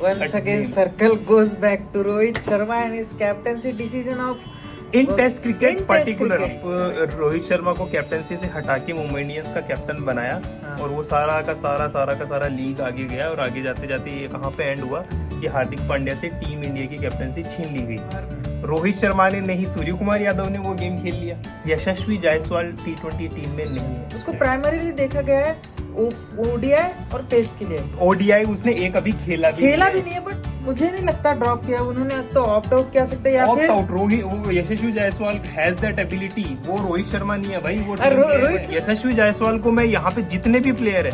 Once again, circle goes back to Rohit Sharma and his captaincy decision of in test cricket in Test particular cricket. Rohit Sharma को captaincy से हटा के Mumbai Indians का captain बनाया हाँ। और वो सारा का सारा लीग आगे गया और आगे जाते जाते ये कहाँ पे एंड हुआ कि हार्दिक पांड्या से टीम इंडिया की कैप्टनसी छीन ली गई। रोहित शर्मा ने नहीं, सूर्य कुमार यादव ने वो गेम खेल लिया। यशस्वी जायसवाल T20 टीम में नहीं है। उसको प्राइमरीली देखा गया है ओडीआई और टेस्ट के लिए। ओडीआई उसने एक अभी खेला भी नहीं है, बट मुझे नहीं लगता ड्रॉप किया उन्होंने। तो ऑप्ट आउट किया सकते या फिर आउट। वो यशस्वी जायसवाल हैज दैट एबिलिटी। वो रोहित शर्मा नहीं है भाई, वो यशस्वी जायसवाल को मैं यहाँ पे जितने भी प्लेयर है,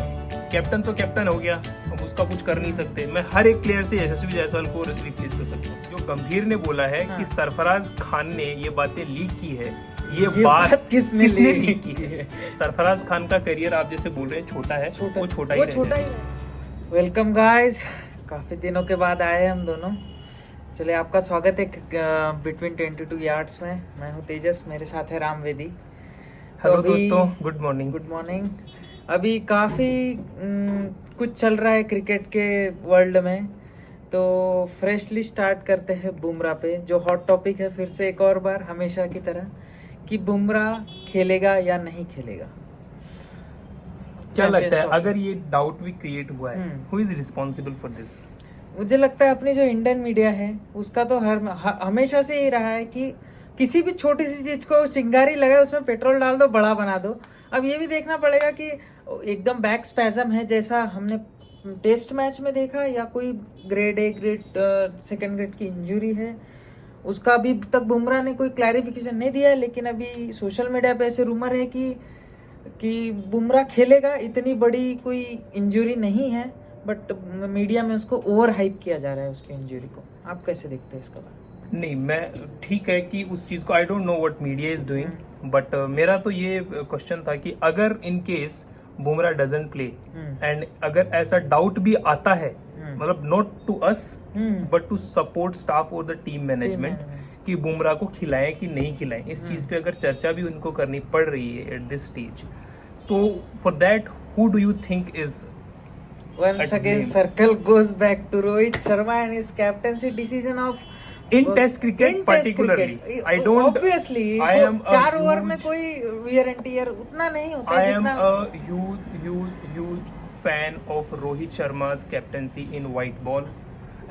कैप्टन तो कैप्टन हो गया, अब उसका कुछ कर नहीं सकते। मैं हर एक प्लेयर से यशस्वी जायसवाल को रिप्लेस कर सकता हूँ। जो गंभीर ने बोला है कि सरफराज खान ने ये बातें लीक की है, ये बात किसने लीक की है? सरफराज खान का करियर आप जैसे बोल रहे हैं छोटा है, वो छोटा ही। वेलकम गाइस, काफी दिनों के बाद आए हम दोनों। चलिए, आपका स्वागत है बिटवीन 22 यार्ड्स में। मैं हूँ तेजस, मेरे साथ है राम वेदी। हेलो दोस्तों, गुड मॉर्निंग। अभी काफी कुछ चल रहा है क्रिकेट के वर्ल्ड में, तो फ्रेशली स्टार्ट करते हैं बुमराह पे, जो हॉट टॉपिक है फिर से एक और बार हमेशा की तरह, कि बुमराह खेलेगा या नहीं खेलेगा। क्या लगता है, अगर ये डाउट भी क्रिएट हुआ है, who is responsible for this? मुझे लगता है अपनी जो इंडियन मीडिया है उसका तो हमेशा से ही रहा है कि किसी भी छोटी सी चीज को चिंगारी लगाए, उसमें पेट्रोल डाल दो, बड़ा बना दो। अब ये भी देखना पड़ेगा कि एकदम बैक स्पैजम है जैसा हमने टेस्ट मैच में देखा, या कोई grade A grade second grade की इंजरी है, उसका अभी तक बुमराह ने कोई क्लैरिफिकेशन नहीं दिया है। लेकिन अभी सोशल मीडिया पे ऐसे रूमर है कि बुमराह खेलेगा, इतनी बड़ी कोई इंजरी नहीं है, बट मीडिया में उसको ओवर हाइप किया जा रहा है उसकी इंजरी को। आप कैसे देखते हैं इसका बात? नहीं, मैं ठीक है कि उस चीज को I don't know what media is doing, but मेरा तो ये क्वेश्चन था कि अगर in case Bumrah doesn't play and अगर ऐसा डाउट भी आता है, मतलब not to us but to support staff और द टीम मैनेजमेंट, कि बुमराह को खिलाएं कि नहीं खिलाएं, इस चीज पे अगर चर्चा भी उनको करनी पड़ रही है एट दिस स्टेज, तो for that who do you think is Once again, circle goes back to Rohit Sharma and his captaincy decision of in Test cricket particularly. I don't. Obviously, I am 4 over में कोई wear and tear उतना नहीं होता है जितना। I am a huge fan of Rohit Sharma's captaincy in white ball,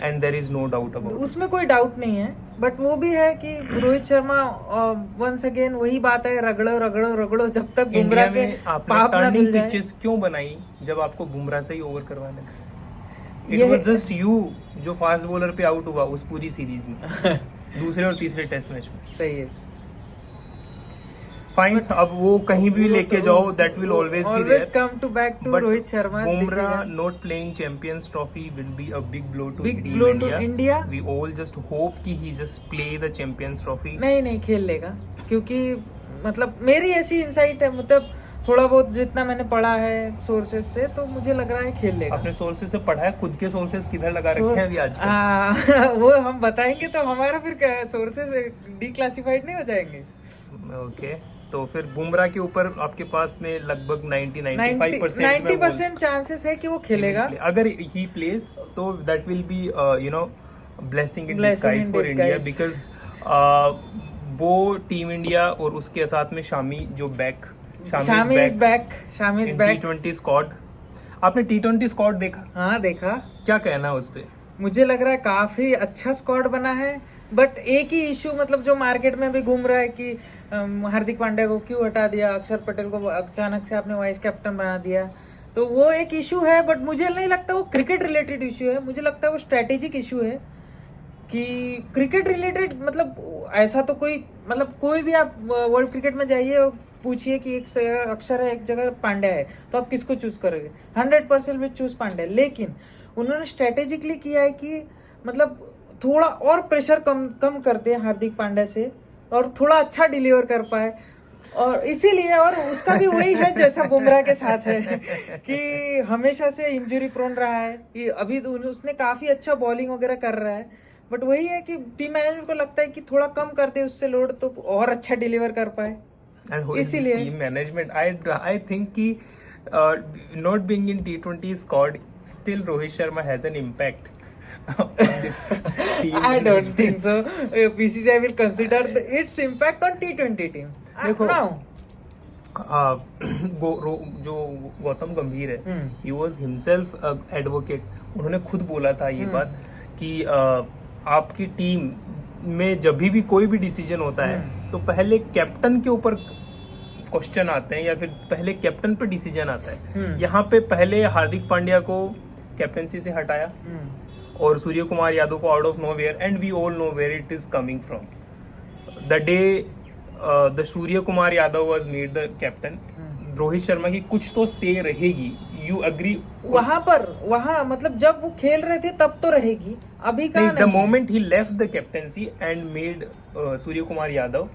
and there is no doubt about it. उसमें कोई doubt नहीं है, बट वो भी है कि रोहित शर्मा वंस अगेन वही बात है, रगड़ो जब तक बुमराह के पाप ना धुल जाए। पिचेस क्यों बनाई जब आपको बुमराह से ही ओवर करवाने थे? इट वाज जस्ट यू जो फास्ट बॉलर पे आउट हुआ उस पूरी सीरीज में, दूसरे और तीसरे टेस्ट मैच में। सही है, फाइन। अब वो कहीं भी लेके जाओ, that will always be there. Come to back to Rohit Sharma. Bumrah not playing Champions Trophy will be a big blow to India. We all just hope कि he just play the Champions Trophy. नहीं खेल लेगा, क्योंकि मतलब मेरी ऐसी इंसाइट है, मतलब थोड़ा बहुत जितना मैंने पढ़ा है सोर्सेस से, तो मुझे लग रहा है खेल लेगा। अपने सोर्सेस से पढ़ा है, खुद के सोर्सेस किधर लगा रखे हैं अभी आज? वो हम बताएंगे तो हमारा फिर सोर्सेस डिक्लासिफाइड नहीं हो जाएंगे। ओके, तो फिर बुमराह के ऊपर आपके पास में लगभग 90% चांसेस है कि वो खेलेगा। अगर ही प्लेस तो that will be blessing in disguise for India, because वो टीम इंडिया और उसके साथ में Shami is back T20 squad. आपने T20 स्क्वाड देखा? हाँ देखा। क्या कहना है उस पे? मुझे लग रहा है काफी अच्छा स्क्वाड बना है, बट एक ही इशू मतलब जो मार्केट में भी घूम रहा है कि हार्दिक पांड्या को क्यों हटा दिया, अक्षर पटेल को अचानक से आपने वाइस कैप्टन बना दिया, तो वो एक इशू है। बट मुझे नहीं लगता वो क्रिकेट रिलेटेड इशू है, मुझे लगता है वो स्ट्रेटेजिक इशू है। कि क्रिकेट रिलेटेड मतलब ऐसा तो कोई भी आप वर्ल्ड क्रिकेट में जाइए और पूछिए कि एक अक्षर है, एक जगह पांड्या है, तो आप किसको चूज करोगे? 100% विल चूज पांड्या। लेकिन उन्होंने स्ट्रेटेजिकली किया है कि मतलब थोड़ा और प्रेशर कम कर दे हार्दिक पांड्या से, और थोड़ा अच्छा डिलीवर कर पाए, और इसीलिए, और उसका भी वही है जैसा बुमराह के साथ है कि हमेशा से इंजरी प्रोन रहा है। कि अभी उसने काफी अच्छा बॉलिंग वगैरह कर रहा है, बट वही है कि टीम मैनेजमेंट को लगता है कि थोड़ा कम कर दे उससे लोड, तो और अच्छा डिलीवर कर पाए। इसीलिए टीम मैनेजमेंट आई थिंक कि not being in T20 squad, still Rohit Sharma has an impact. on this team I don't management. think so. BCCI will consider its impact on T20 team. देखो, Now. जो गौतम गंभीर है, hmm. He was himself advocate. उन्होंने खुद बोला था ये बात कि आपकी टीम में जब भी कोई भी डिसीजन होता है तो पहले कैप्टन के ऊपर क्वेश्चन आते हैं या फिर पहले कैप्टन पे डिसीजन आता है। यहाँ पे पहले हार्दिक पांड्या को कैप्टनसी से हटाया और सूर्य कुमार यादव को out of nowhere, and we all know where it is coming from. The day the Surya Kumar Yadav was made the captain, Rohit Sharma की कुछ तो से रहेगी, यू अग्री? वहां मतलब जब वो खेल रहे थे तब तो रहेगी, अभी का द मोमेंट ही left the captaincy and made Surya Kumar Yadav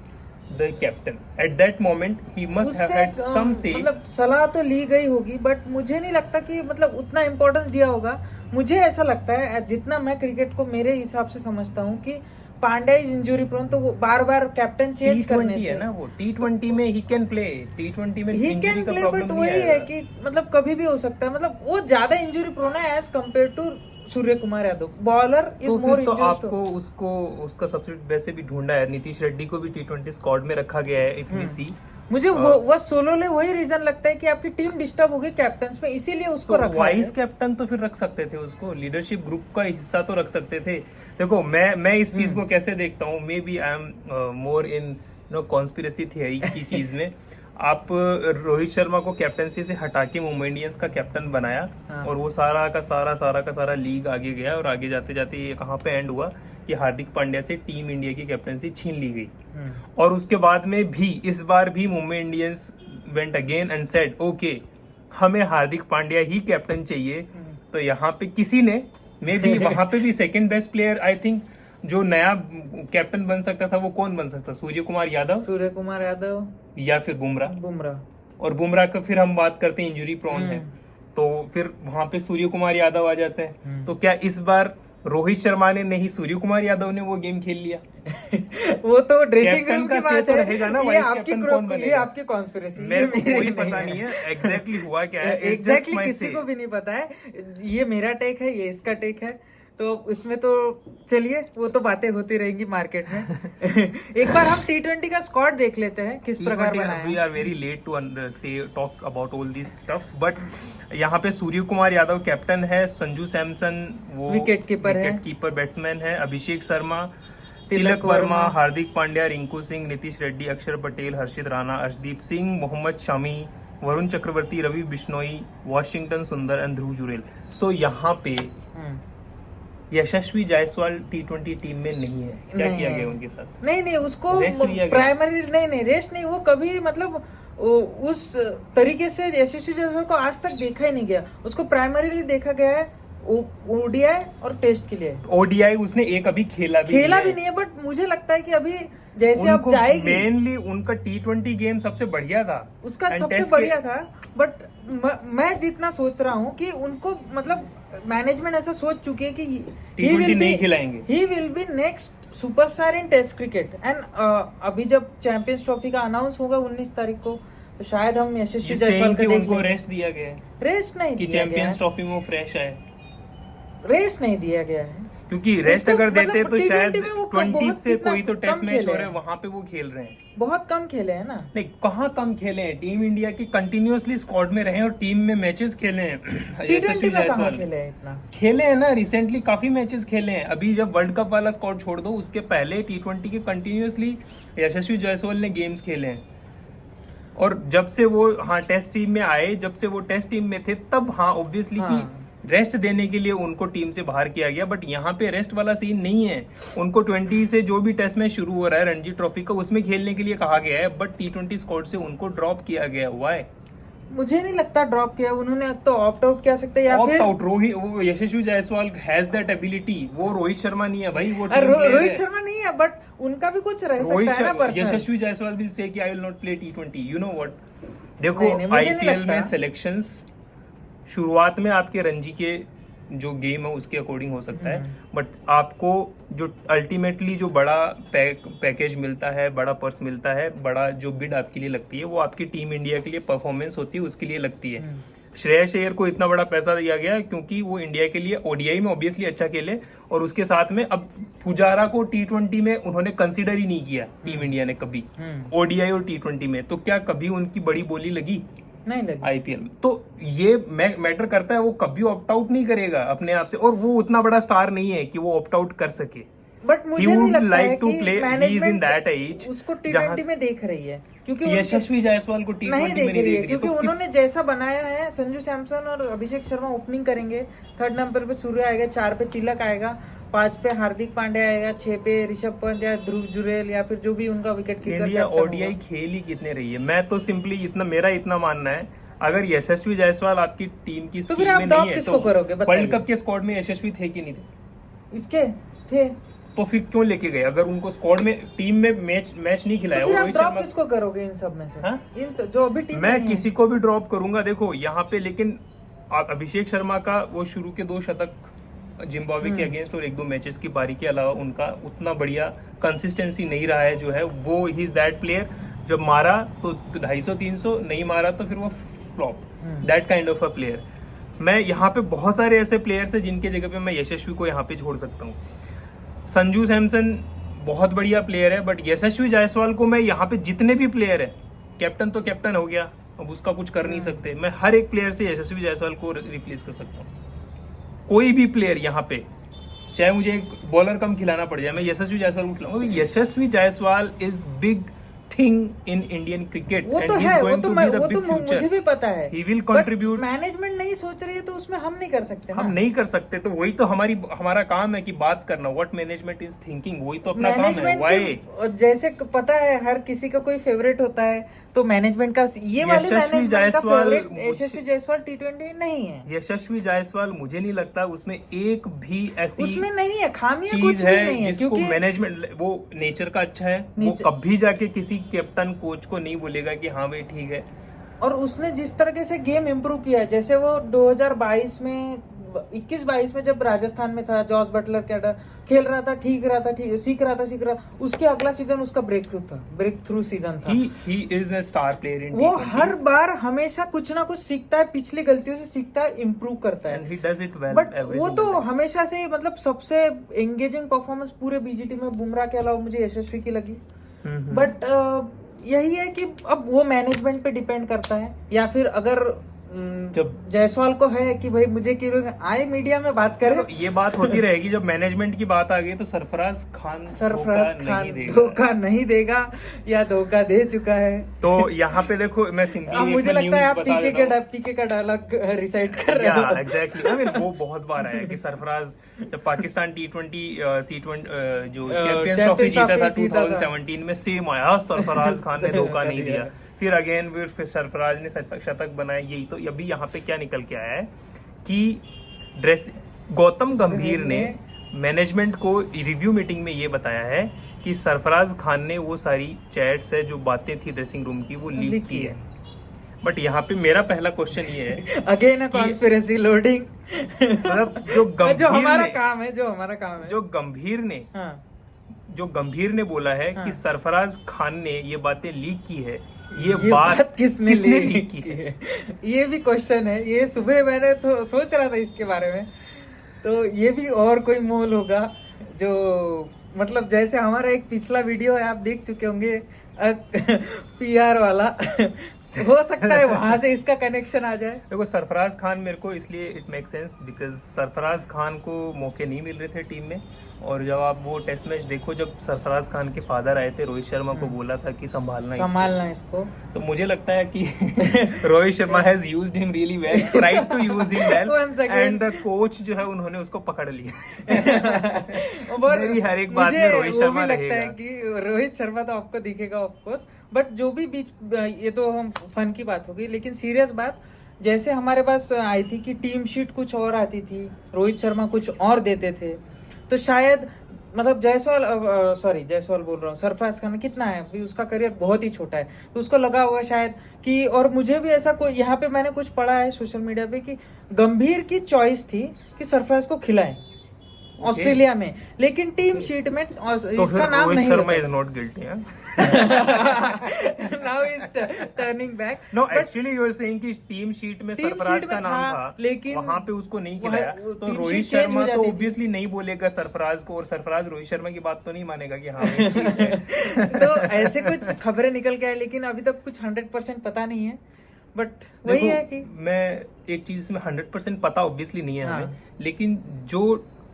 the captain, at that moment he must have had some say. मतलब सलाह तो ली गई होगी, बट मुझे नहीं लगता कि मतलब उतना इम्पोर्टेंस दिया होगा। मुझे ऐसा लगता है, जितना मैं क्रिकेट को मेरे हिसाब से समझता हूँ, कि पांड्या इज इंजरी प्रोन, तो वो बार बार कैप्टन चेंज करने से है ना, वो T20 में ही कैन प्ले, T20 में ही कैन प्ले, बट वही है कि मतलब कभी भी हो सकता है, मतलब वो ज्यादा इंजरी प्रोन है as compared to Surya Kumar Yadav. Bowler is more तो आपको उसका सब्स्टिट्यूट वैसे भी ढूंढा है, नीतीश रेड्डी को भी T20 स्क्वाड में रखा गया है। इफ वी सी, मुझे वो सोलो ले वही रीजन लगता है कि आपकी टीम डिस्टर्ब होगी कैप्टन में, इसीलिए उसको रखा है। वाइस कैप्टन तो फिर रख सकते थे उसको, लीडरशिप ग्रुप का हिस्सा तो रख सकते थे। देखो, मैं इस चीज को कैसे देखता हूँ, maybe I am more in conspiracy theory की चीज में। आप रोहित शर्मा को कैप्टनसी से हटा के मुंबई इंडियंस का कैप्टन बनाया, और वो सारा का सारा लीग आगे गया, और आगे जाते जाते ये कहाँ पे एंड हुआ कि हार्दिक पांड्या से टीम इंडिया की कैप्टनसी छीन ली गई। और उसके बाद में भी इस बार भी Mumbai Indians went again and said okay, हमें हार्दिक पांड्या ही कैप्टन चाहिए। तो यहाँ पे किसी ने मे बी वहां पे भी second best player, I think जो नया कैप्टन बन सकता था वो कौन बन सकता? सूर्य कुमार यादव या फिर बुमराह। और बुमराह का फिर हम बात करते हैं इंजरी प्रोन है, तो फिर वहां पे सूर्य कुमार यादव आ जाते हैं। तो क्या इस बार रोहित शर्मा ने नहीं, सूर्य कुमार यादव ने वो गेम खेल लिया? वो तो ड्रेसिंग रूम की बात तो है, रहेगा ना, ये आपकी कॉन्स्पिरेसी, मेरे को कोई पता नहीं है एग्जैक्टली हुआ क्या है, एग्जैक्टली किसी को भी नहीं पता है। ये मेरा टेक है, ये इसका टेक है, तो इसमें तो चलिए वो तो बातें होती रहेंगी मार्केट में। एक बार हम T20 का स्क्वाड देख लेते हैं किस प्रकार बना है। We are very late to say talk about all this stuffs, but यहाँ पे सूर्य कुमार यादव कैप्टन है, संजू सैमसन वो विकेट कीपर बैट्समैन है, अभिषेक शर्मा, तिलक वर्मा, हार्दिक पांड्या, रिंकू सिंह, नीतीश रेड्डी, अक्षर पटेल, हर्षित राणा, अर्शदीप सिंह, मोहम्मद शमी, वरुण चक्रवर्ती, रवि बिश्नोई, वॉशिंगटन सुंदर एंड ध्रुव जुरेल। सो यहाँ पे यशस्वी जायसवाल T20 टीम में नहीं है। क्या किया गया उनके साथ? नहीं उसको प्राइमरी नहीं रेस्ट नहीं, वो कभी मतलब उस तरीके से यशस्वी जायसवाल को आज तक देखा ही नहीं गया। उसको प्राइमरीली देखा गया है ओडीआई और टेस्ट के लिए। ओडीआई उसने एक अभी खेला भी नहीं है, बट मुझे लगता है कि अभी जैसे अब जाएगी, मेनली उनका T20 गेम सबसे बढ़िया था, उसका सबसे बढ़िया था। बट मैं जितना सोच रहा हूँ कि उनको मतलब मैनेजमेंट ऐसा सोच चुकी है कि T20 नहीं खिलाएंगे, he will be next superstar in test cricket. And अभी जब चैंपियंस ट्रॉफी का अनाउंस होगा 19 तारीख को, तो शायद हम यशस्वी जायसवाल का देख उनको रेस्ट दिया गया है। रेस्ट नहीं दिया गया है, चैंपियंस ट्रॉफी में फ्रेश आए, रेस्ट नहीं दिया गया है, क्योंकि रेस्ट अगर देते तो शायद T20 20 से कोई तो टेस्ट मैच हो रहे हैं, वहां पे वो खेल रहे हैं। बहुत कम खेले हैं ना। नहीं, कहाँ कम खेले हैं, टीम इंडिया की कंटिन्यूअसली स्क्वाड में रहे और टीम में मैचेस खेले हैं। T20 में कहाँ खेले हैं इतना? खेले हैं ना, रिसेंटली काफी मैचेस खेले हैं। अभी जब वर्ल्ड कप वाला स्क्वाड छोड़ दो, उसके पहले T20 के कंटिन्यूअसली यशस्वी जायसवाल ने गेम्स खेले हैं। और जब से वो टेस्ट टीम में आए, जब से वो टेस्ट टीम में थे, तब ऑब्वियसली की रेस्ट देने के लिए उनको टीम से बाहर किया गया। बट यहाँ पे रेस्ट वाला सीन नहीं है, उनको 20 से जो भी टेस्ट मैच शुरू हो रहा है रणजी ट्रॉफी का, उसमें खेलने के लिए कहा गया है, बट T20 स्क्वाड से उनको ड्रॉप किया गया। व्हाई? मुझे नहीं लगता ड्रॉप किया उन्होंने, तो ऑप्ट आउट किया सकते या फिर आउट। वो यशस्वी जायसवाल हैज दैट एबिलिटी, वो रोहित शर्मा नहीं है भाई, वो रोहित शर्मा नहीं है, बट उनका भी कुछ रह सकता है ना personal. Yashasvi Jaiswal will say कि I will not play T20, you know what. देखो, आईपीएल में सिलेक्शंस शुरुआत में आपके रणजी के जो गेम है उसके अकॉर्डिंग हो सकता है, बट आपको जो अल्टीमेटली जो बड़ा पैकेज मिलता है, बड़ा पर्स मिलता है, बड़ा जो बिड आपके लिए लगती है, वो आपकी टीम इंडिया के लिए परफॉर्मेंस होती है, उसके लिए लगती है। श्रेयस अय्यर को इतना बड़ा पैसा दिया गया क्योंकि वो इंडिया के लिए ओडीआई में ऑब्वियसली अच्छा खेले, और उसके साथ में अब पुजारा को टी20 में उन्होंने कंसीडर ही नहीं किया टीम इंडिया ने कभी, ओडीआई और टी20 में। तो क्या कभी उनकी बड़ी बोली लगी? नहीं लगी आईपीएल में। तो ये मैटर करता है, वो कभी ऑप्ट आउट नहीं करेगा अपने आप से, और वो उतना बड़ा स्टार नहीं है कि वो ऑप्ट आउट कर सके। बट मुझे नहीं लगता है कि मैनेजमेंट उसको टी20 में देख रही है, क्योंकि यशस्वी जायसवाल को टी20 नहीं देख रही है, क्योंकि तो उन्होंने जैसा बनाया है, संजू सैमसन और अभिषेक शर्मा ओपनिंग करेंगे, 3rd नंबर पे सूर्य आएगा, 4 पे तिलक आएगा, 5 पे हार्दिक पांड्या आएगा, 6 पे ऋषभ पंत या ध्रुव जुरेल या फिर जो भी उनका विकेट कीपर। इंडिया ओडीआई खेल ही कितने रही है? मैं तो सिंपली मेरा इतना मानना है, अगर यशस्वी जायसवाल आपकी टीम की तो फिर आप ड्रॉप किसको करोगे? वर्ल्ड कप के स्क्वाड में यशस्वी थे कि नहीं थे? इसके थे, तो फिर क्यों लेके गए? अगर उनको स्क्वाड में टीम में मैच नहीं खिलाया, तो फिर आप ड्रॉप किसको करोगे इन सब में से? इन जो अभी टीम मैं किसी को भी ड्रॉप करूंगा देखो यहाँ पे, लेकिन अभिषेक शर्मा का वो शुरू के 2 शतक जिम्बाब्वे के अगेंस्ट और 1-2 मैचेस की पारी के अलावा उनका उतना बढ़िया कंसिस्टेंसी नहीं रहा है। जो है वो ही इज दैट प्लेयर, जब मारा तो 250-300, नहीं मारा तो फिर वो flop, that kind of a player. मैं यहाँ पे बहुत सारे ऐसे प्लेयर्स हैं जिनके जगह पे मैं यशस्वी को यहाँ पे छोड़ सकता हूँ। संजू सैमसन बहुत बढ़िया प्लेयर है, बट यशस्वी जायसवाल को मैं यहाँ पे जितने भी प्लेयर है, कैप्टन तो कैप्टन हो गया, अब उसका कुछ कर नहीं सकते, मैं हर एक प्लेयर से यशस्वी जायसवाल को रिप्लेस कर सकता हूँ। कोई भी प्लेयर यहाँ पे, चाहे मुझे एक बॉलर कम खिलाना पड़ जाए, मैं यशस्वी जायसवाल को खिलाऊंगा। Yashasvi Jaiswal is big thing in Indian cricket, वो तो है, वो तो मुझे भी पता है, ही विल कंट्रीब्यूट। मैनेजमेंट नहीं सोच रही है तो उसमें हम नहीं कर सकते, हम नहीं कर सकते, तो वही तो हमारा काम है कि बात करना, व्हाट मैनेजमेंट इज थिंकिंग, वही तो अपना काम है। व्हाई? जैसे पता है हर किसी का कोई फेवरेट होता है, तो मैनेजमेंट का ये वाली मैनेजमेंट का फेवरेट यशस्वी जायसवाल टी20 नहीं है। यशस्वी जायसवाल मुझे नहीं लगता उसमें एक भी ऐसी उसमें नहीं है, खामियां कुछ भी नहीं है, जिसको मैनेजमेंट, वो नेचर का अच्छा है, वो कभी जाके किसी कैप्टन कोच को नहीं बोलेगा कि हाँ भाई ठीक है। और उसने जिस तरीके से गेम इम्प्रूव किया है, जैसे वो 2022 में 21-22 में जब राजस्थान में था, जॉस बटलर खेल रहा था, सीख रहा था, उसके अगला सीजन उसका ब्रेक थ्रू सीजन था। He is a star player in वो T20s. हर बार हमेशा कुछ ना कुछ सीखता है, पिछली गलतियों से सीखता है, इम्प्रूव करता है, And he does it well. But वो तो हमेशा से मतलब सबसे एंगेजिंग परफॉर्मेंस पूरे बीजीटी में बुमराह के अलावा मुझे यशस्वी की लगी। बट यही है कि अब वो मैनेजमेंट पे डिपेंड करता है, या फिर अगर जब जायसवाल को है कि भाई मुझे आए मीडिया में बात करें, ये बात होती रहेगी। जब मैनेजमेंट की बात आ गई तो सरफराज खान धोखा नहीं देगा या धोखा दे चुका है। तो यहाँ पे देखो, मैं सिंपली मुझे लगता है आप पीके का डायलॉग रिसाइट कर रहे हो। एग्जैक्टली, आई मीन वो बहुत बार आया कि सरफराज जब पाकिस्तान T20 जो चैंपियंस ट्रॉफी जीता था 2017 में, सेम आया, सरफराज खान ने धोखा नहीं दिया। फिर अगेन फिर सरफराज ने शतक बनाया। यही तो अभी यहाँ पे क्या निकल के आया है कि गौतम गंभीर ने मैनेजमेंट को रिव्यू मीटिंग में ये बताया है कि सरफराज खान ने वो सारी चैट्स है, जो बातें थी ड्रेसिंग रूम की, वो लीक की है। बट यहाँ पे मेरा पहला क्वेश्चन ये है, अगेन कॉन्स्पिरेसी लोडिंग, मतलब जो हमारा काम है, जो गंभीर ने बोला है कि सरफराज खान ने ये बातें लीक की है, ये बात किसने लीक की है? ये भी क्वेश्चन है। ये सुबह मैंने तो सोच रहा था इसके बारे में, तो ये भी और कोई मोल होगा जो, मतलब जैसे हमारा एक पिछला वीडियो है, आप देख चुके होंगे PR वाला हो सकता है वहां से इसका कनेक्शन आ जाए। देखो सरफराज खान मेरे को इसलिए it make sense because Sarfaraz Khan को मौके नहीं मिल रहे थे टीम में, और जब आप वो टेस्ट मैच देखो, जब सरफराज खान के फादर आए थे, रोहित शर्मा को बोला था कि संभालना इसको, तो मुझे लगता है कि Rohit Sharma has used him really well, tried to use him well, and the coach जो है उन्होंने उसको पकड़ लिया। मेरी हर एक बात में रोहित शर्मा लगता है कि रोहित शर्मा तो आपको दिखेगा ऑफ कोर्स, बट जो भी बीच, ये तो हम फन की बात हो गई, लेकिन सीरियस बात, जैसे हमारे पास आई थी कि टीम शीट कुछ और आती थी, रोहित शर्मा कुछ और देते थे, तो शायद मतलब जायसवाल बोल रहा हूँ, सरफराज खान कितना है अभी, उसका करियर बहुत ही छोटा है, तो उसको लगा होगा शायद कि, और मुझे भी ऐसा कोई यहाँ पे मैंने कुछ पढ़ा है सोशल मीडिया पे कि गंभीर की चॉइस थी कि सरफराज को खिलाएं, ऑस्ट्रेलिया में, लेकिन टीम शीट में इसका नाम नहीं Sharma is not guilty. Now is turning back. No, actually you are saying कि टीम शीट में सरफराज का नाम था, लेकिन वहां पे उसको नहीं खिलाया, तो रोहित शर्मा तो ऑब्वियसली नहीं बोलेगा सरफराज को, और सरफराज रोहित शर्मा की बात तो नहीं मानेगा कि हाँ ठीक है। तो ऐसे कुछ खबरें निकल के आए, लेकिन अभी तक कुछ 100% पता नहीं है। बट वही है कि मैं एक चीज में 100% पता ऑब्वियसली नहीं है हाँ। हमें, लेकिन जो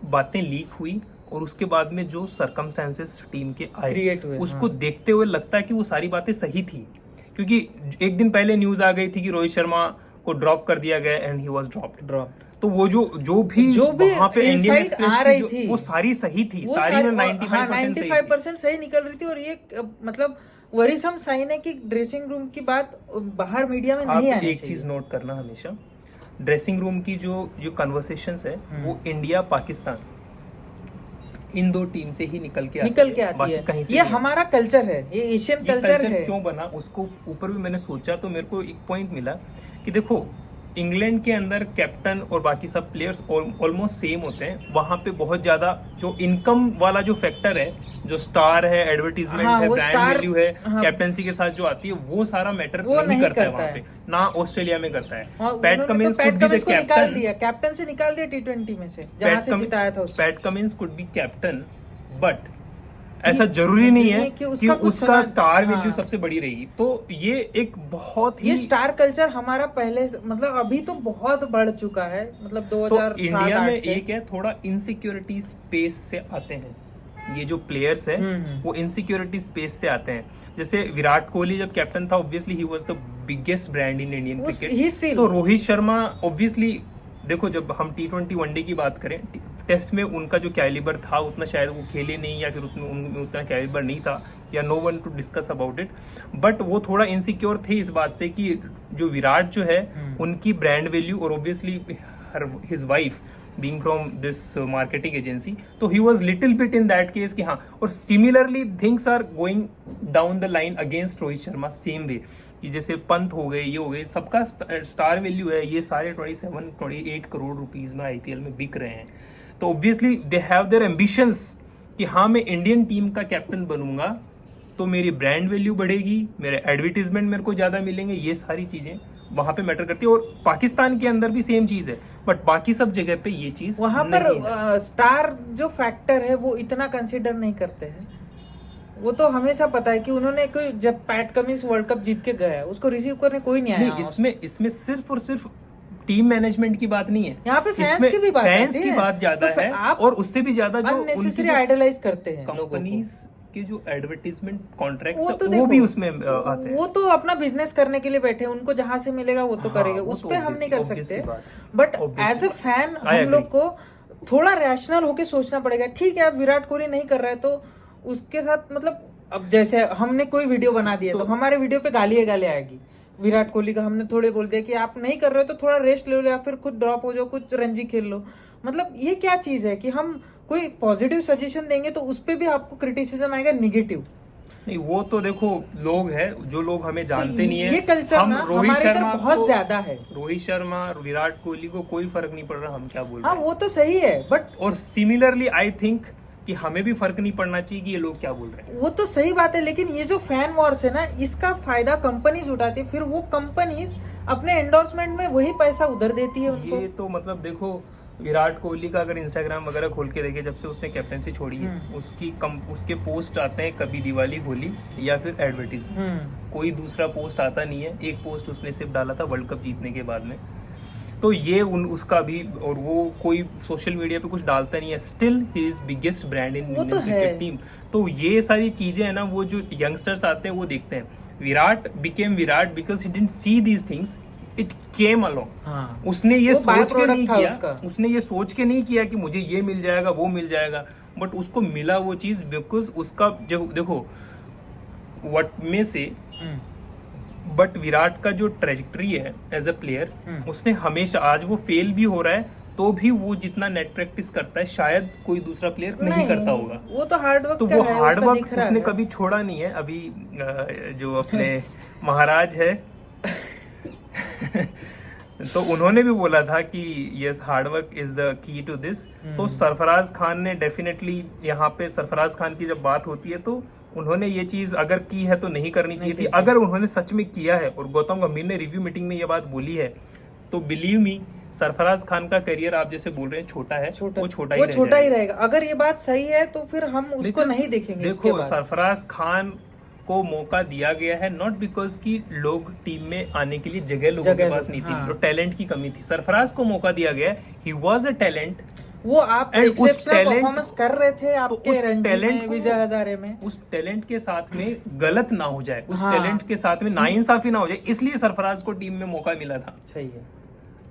बातें लीक हुई और उसके बाद में जो सर्कमस्टेंसेस टीम के आए क्रिएट हुए, उसको हाँ। देखते हुए लगता है कि वो सारी बातें सही थी, क्योंकि एक दिन पहले न्यूज आ गई थी कि रोहित शर्मा को ड्रॉप कर दिया गया एंड ही वाज ड्रॉप्ड। तो वो जो भी वहां पे इंडियन एक्सप्रेस आ रही थी वो सारी सही थी, सारी में 95% सही निकल रही थी। और ये मतलब वरीसम साइन है कि ड्रेसिंग रूम की बात बाहर मीडिया में नहीं आनी एक चाहिए। चीज नोट करना हमेशा, ड्रेसिंग रूम की जो कन्वर्सेशंस है वो इंडिया पाकिस्तान इन दो टीम से ही निकल के आती है। कहीं से ये हमारा कल्चर है, ये एशियन कल्चर है। क्यों बना उसको ऊपर भी मैंने सोचा, तो मेरे को एक पॉइंट मिला कि देखो इंग्लैंड के अंदर कैप्टन और बाकी सब प्लेयर्स ऑलमोस्ट सेम होते हैं। वहां पे बहुत ज्यादा जो इनकम वाला जो फैक्टर है, जो स्टार है, एडवर्टीजमेंट है, ब्रांड वैल्यू है, कैप्टनसी के साथ जो आती है, वो सारा मैटर नहीं करता है वहां पे, ना ऑस्ट्रेलिया में करता है। पैट कमिंस कैप्टन से निकाल दिया T20 में से, जहां से जिताया था उसको। PAT Cummins could be captain, but ऐसा जरूरी नहीं है कि उसका स्टार वैल्यू सबसे बड़ी रहेगी। तो ये एक बहुत ही ये स्टार कल्चर हमारा पहले मतलब अभी तो बहुत बढ़ चुका है, मतलब 2007 तो इंडिया में एक है थोड़ा इनसिक्योरिटी स्पेस से आते हैं ये जो प्लेयर्स है, वो इनसिक्योरिटी स्पेस से आते हैं। जैसे विराट कोहली जब कैप्टन था, obviously he was the biggest brand in Indian cricket. तो रोहित शर्मा ऑब्वियसली, देखो जब हम T20 वनडे की बात करें, टेस्ट में उनका जो कैलिबर था उतना शायद वो खेले नहीं, या फिर उनमें उतना कैलिबर नहीं था, या no one to discuss about it. But वो थोड़ा इनसिक्योर थे इस बात से कि जो विराट जो है उनकी ब्रांड वैल्यू, और obviously his wife being from this marketing agency, तो he was little bit in that case कि हाँ। और similarly things are going down the line against Rohit Sharma same way, कि जैसे पंत हो गए, ये हो गए, सबका स्टार वैल्यू है, ये सारे 27-28 करोड़ रुपीस में आईपीएल में बिक रहे हैं। तो obviously they have their ambitions कि हाँ मैं इंडियन टीम का कैप्टन बनूंगा तो मेरी ब्रांड वैल्यू बढ़ेगी, मेरे एडवर्टीजमेंट मेरे को ज्यादा मिलेंगे, ये सारी चीजें वहां पे मैटर करती है। और पाकिस्तान के अंदर भी सेम चीज है, बट बाकी सब जगह पे ये चीज वहां पर स्टार जो फैक्टर है वो इतना कंसिडर नहीं करते हैं। वो तो हमेशा पता है कि उन्होंने कोई, जब पैट कमिंस वर्ल्ड कप जीत के गया उसको रिसीव करने कोई नहीं आया। इसमें सिर्फ और सिर्फ टीम मैनेजमेंट की बात नहीं है, यहाँ पे फैंस की भी बात ज्यादा है, और उससे भी ज्यादा जो अननेसेसरी आइडलाइज करते हैं कंपनीज के जो एडवर्टीजमेंट कॉन्ट्रैक्ट वो भी उसमें आते हैं। वो तो अपना बिजनेस करने के लिए बैठे हैं, उनको जहां से मिलेगा वो तो करेगा, उस पे हम नहीं कर सकते। बट एज ए फैन हम लोग को थोड़ा रैशनल होके सोचना पड़ेगा। ठीक है, अब विराट कोहली नहीं कर रहा है तो उसके साथ मतलब, अब जैसे हमने कोई वीडियो बना दिया तो हमारे वीडियो पे गाली आएगी विराट कोहली का। हमने थोड़े बोल दिया कि आप नहीं कर रहे हो तो थोड़ा रेस्ट ले लो, या फिर खुद ड्रॉप हो जाओ, कुछ रणजी खेल लो। मतलब ये क्या चीज है कि हम कोई पॉजिटिव सजेशन देंगे तो उस पे भी आपको क्रिटिसिज्म आएगा निगेटिव। नहीं, वो तो देखो लोग हैं, जो लोग हमें जानते नहीं है। ये कल्चर ना हमारे इधर बहुत ज्यादा है। रोहित शर्मा, विराट कोहली को कोई फर्क नहीं पड़ रहा हम क्या बोल रहे हैं। हाँ, वो तो सही है, बट और सिमिलरली आई थिंक कि हमें भी फर्क नहीं पड़ना चाहिए कि ये लोग क्या बोल रहे हैं। वो तो सही बात है, लेकिन ये जो फैन वॉर्स है ना, इसका फायदा कंपनीज उठाती है, फिर वो कंपनीज अपने एंडोर्समेंट में वही पैसा उधर देती है उनको। ये तो मतलब देखो, विराट कोहली का अगर इंस्टाग्राम वगैरह खोल के देखे, जब से उसने कैप्टनसी छोड़ी है, उसके पोस्ट आते हैं कभी दिवाली होली या फिर एडवर्टीजमेंट, कोई दूसरा पोस्ट आता नहीं है। एक पोस्ट उसने सिर्फ डाला था वर्ल्ड कप जीतने के बाद में, तो ये उसका भी, और वो कोई सोशल मीडिया पे कुछ डालता नहीं है। Still he is biggest brand in Indian cricket team. तो ये सारी चीजें है ना, वो जो यंगस्टर्स आते हैं वो देखते हैं। Virat became Virat because he didn't see these things, it came along. उसने ये सोच के नहीं किया, उसने ये सोच के नहीं किया कि मुझे ये मिल जाएगा वो मिल जाएगा, बट उसको मिला वो चीज बिकॉज उसका जो देखो व्हाट में से, बट विराट का जो ट्रेजेक्टरी है एज अ प्लेयर, उसने हमेशा, आज वो फेल भी हो रहा है तो भी वो जितना नेट प्रैक्टिस करता है शायद कोई दूसरा प्लेयर नहीं करता होगा। वो तो हार्डवर्क, तो वो हार्डवर्क उसने कभी छोड़ा नहीं है। अभी जो अपने महाराज है तो उन्होंने भी बोला था कि yes hard work is the key to this. तो सरफराज खान ने डेफिनेटली यहाँ पे सरफराज खान की जब बात होती है तो उन्होंने ये चीज अगर की है तो नहीं करनी चाहिए थी। अगर उन्होंने सच में किया है और गौतम गंभीर ने रिव्यू मीटिंग में ये बात बोली है तो बिलीव मी सरफराज खान का करियर आप जैसे बोल रहे हैं छोटा है, वो छोटा ही रहेगा। अगर ये बात सही है तो फिर हम उसको नहीं देखेंगे। देखो सरफराज खान को मौका दिया गया है नॉट बिकॉज कि लोग टीम में आने के लिए जगह लोगों के पास नहीं थी, तो टैलेंट की कमी थी। सरफराज को मौका दिया गया है, ही वाज अ टैलेंट। वो आप एक्सेप्शनल परफॉर्मेंस कर रहे थे आपके टैलेंट विजय हजारे में। उस टैलेंट के साथ में गलत ना हो जाए, उस टैलेंट के साथ में नाइंसाफी ना हो जाए, इसलिए सरफराज को टीम में मौका मिला था। सही है,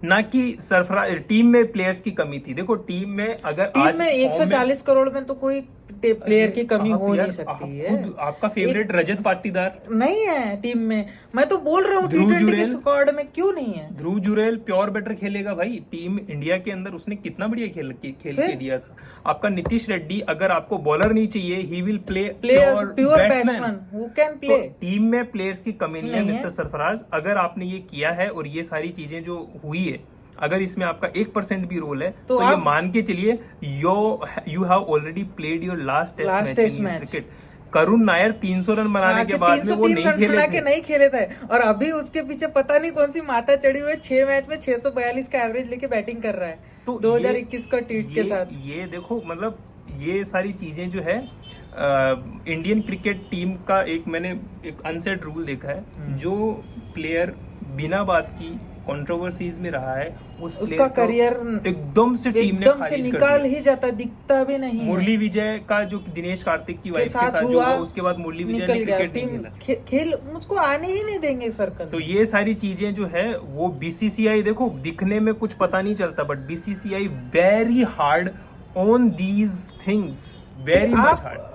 ना कि सरफराज टीम में प्लेयर्स की कमी थी। देखो टीम में अगर टीम में 140 करोड़ में तो कोई प्लेयर की कमी हो नहीं सकती है। आपका फेवरेट रजत पाटीदार नहीं है टीम में, मैं तो बोल रहा हूँ T20 के स्क्वाड में क्यों नहीं है। ध्रुव जुरेल प्योर बैटर खेलेगा भाई टीम इंडिया के अंदर, उसने कितना बढ़िया खेल के दिया था। आपका नीतीश रेड्डी, अगर आपको बॉलर नहीं चाहिए, he will play pure batsman who can play. Team में प्लेयर्स की कमी नहीं है मिस्टर सरफराज। अगर आपने ये किया है और ये सारी चीजें जो हुई है, अगर इसमें आपका 1% भी रोल है तो ये मान के चलिए you have already played your last test match cricket. Karun Nair 300 run बनाने के बाद में वो नहीं खेले थे और अभी उसके पीछे पता नहीं कौन सी माता चढ़ी हुई है। 6 मैच में 642 का एवरेज लेके बैटिंग कर रहा है तो 2021 का टीट के साथ। ये देखो मतलब ये सारी चीजें जो है इंडियन क्रिकेट टीम का मैंने एक अनसेट रूल देखा है, जो प्लेयर बिना बात की कंट्रोवर्सीज में रहा है उसका करियर एकदम से टीम ने निकाल ही जाता, दिखता भी नहीं। मुरली विजय का जो दिनेश कार्तिक की वाइफ के साथ जो हुआ, उसके बाद मुरली विजय ने क्रिकेट नहीं खेल उसको आने ही नहीं देंगे सर्कल। तो ये सारी चीजें जो है वो बीसीसीआई, देखो दिखने में कुछ पता नहीं चलता but BCCI very hard on these things, very much hard.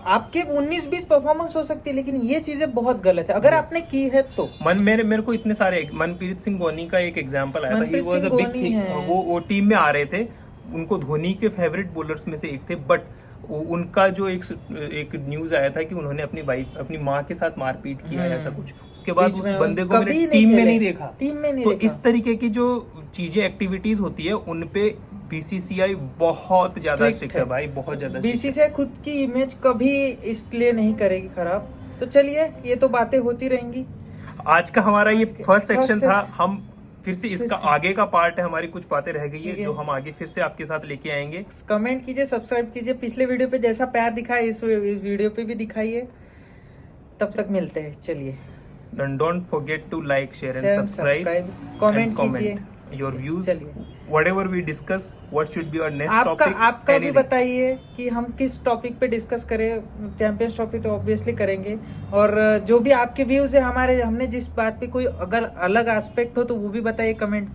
आपके 19-20 परफॉर्मेंस हो सकती है लेकिन ये चीजें बहुत गलत है अगर आपने की है तो। मेरे को इतने सारे, मनप्रीत सिंह धोनी का एक एग्जांपल आया था, he was a big thing. वो टीम में आ रहे थे, उनको धोनी के फेवरेट बॉलर्स में से एक थे, बट उनका जो एक न्यूज आया था कि उन्होंने अपनी माँ के साथ मारपीट किया है ऐसा कुछ। उसके बाद उस बंदे को मैंने टीम में नहीं देखा। तो इस तरीके की जो चीजें एक्टिविटीज होती है उनपे बीसीसीआई बहुत ज्यादा स्ट्रिक्ट है भाई, बहुत ज्यादा। बीसीसीआई खुद की इमेज कभी इसलिए नहीं करेगी खराब। तो चलिए ये तो बातें होती रहेंगी। आज का हमारा ये फर्स्ट सेक्शन था, हम फिर से इसका आगे का पार्ट है, हमारी कुछ बातें रह गई है जो हम आगे फिर से आपके साथ लेके आएंगे। कमेंट कीजिए, सब्सक्राइब कीजिए, पिछले वीडियो पे जैसा प्यार दिखाया इस वीडियो पे भी दिखाइए। तब तक मिलते हैं, चलिए। Don't forget to like, share and subscribe, comment कीजिए your views, whatever we discuss, what should be our next topic। आपका भी बताइए कि हम किस टॉपिक पे डिस्कस करें। चैंपियंस ट्रॉफी तो ऑब्वियसली करेंगे, और जो भी आपके व्यूज है हमने जिस बात पे कोई अगर अलग एस्पेक्ट हो तो वो भी बताइए कमेंट में।